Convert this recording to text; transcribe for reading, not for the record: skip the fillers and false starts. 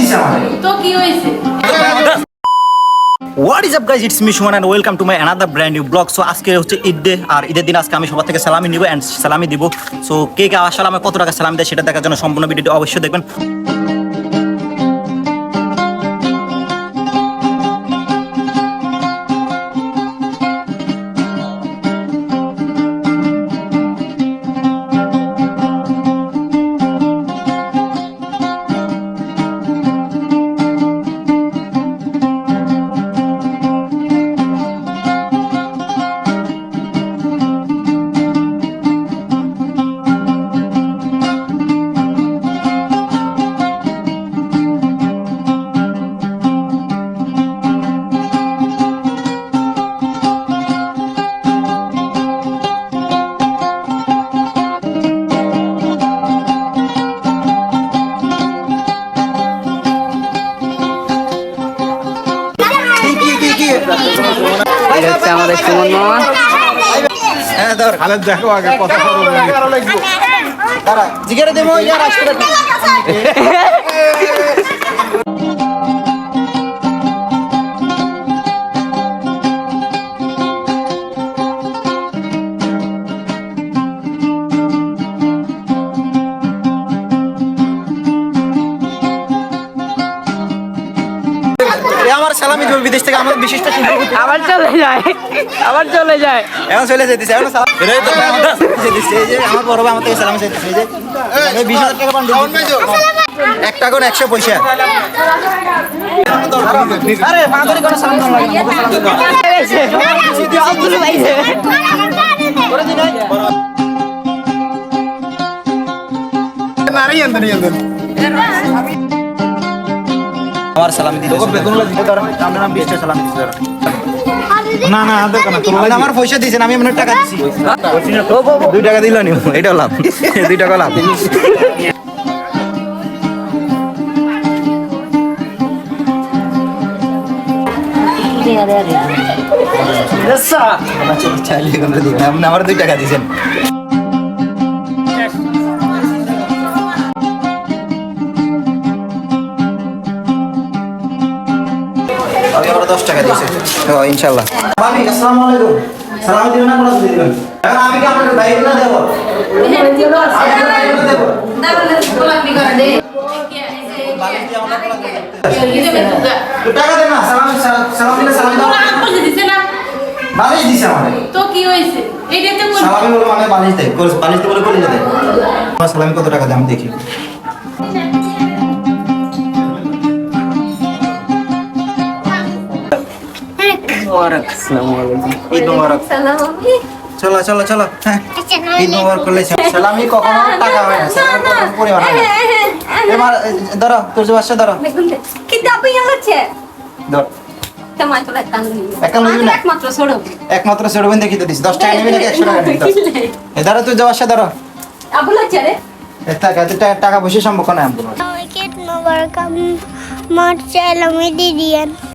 দিছে আমারে তো কি হইছে What is up guys, it's me Shuman and welcome to my another brand new vlog. So আজকে হচ্ছে ঈদ ডে আর ঈদের দিন আজকে আমি সবার থেকে সালামি নিব এন্ড সালামি দিব। সো কে কে আসলে আমি কত টাকা সালামি দেয় সেটা দেখার জন্য সম্পূর্ণ ভিডিওটি অবশ্যই দেখবেন। আমাদের সুমন মামা হ্যাঁ ধর খালেদ দেখো আগে কথা দাঁড়া জিগেরে দেবো ইয়ার আসলে আমার সালামি দেব বিদেশ থেকে আমাদের বিশিষ্ট শিল্পী আবার চলে যায় এখন চলে যেতেছে এখন সালাম এরাই তো যেতেছে এই যে আমার বড় ভাই আমার থেকে সালাম চাইতেছে এই যে আমি 20000 টাকা বান্ডিল একটা কোন 100 পয়সা আরে মাদরি কোন সালাম দাও লাগে করে দিন নারী আনতে আমার সালামি দিতে আমরা নাম 20 টাকা সালামি দিতে না না দরকার না আপনি আমার পয়সা দিয়েছেন আমি আপনার টাকা দিছি 2 টাকা দিল নি এটা লাভ 2 টাকা লাভ আপনি আমার 2 টাকা দিয়েছেন আমি আবার 10 টাকা দিয়েছি ইনশাআল্লাহ ভাবি আসসালামু আলাইকুম সালাম দিবেন না কোন দিবেন এখন আমি কি আপনাদের বাইরে না দেব টাকা দেন না সালাম দিলে সালাম দাও বালিশ দিছে আমারে তো কি হইছে এইটাতে কোন সালামি বলে মানে বালিশ দেয় বালিশ বলে করে দেয় আমার সালামি কত টাকা দেয় আমি দেখি ঈদ মোবারক চলো চলো চলো হ্যাঁ ঈদ মোবারক করলে সালামি কখনো টাকা হয় না সালামি কখনো পরিমাণ হয় না এবার ধরো তোর যে বাসা ধরো কিন্তু আপনি হচ্ছে ধর একমাত্র ছোড়বেন দেখি তো দিস 10 টাকা নিবি নাকি 100 টাকা নিবি ধরো তুই যে বাসা ধরো আবুল আছে রে টাকা পয়সা সম্ভব না আমি Wicked Mubarak Marcel Median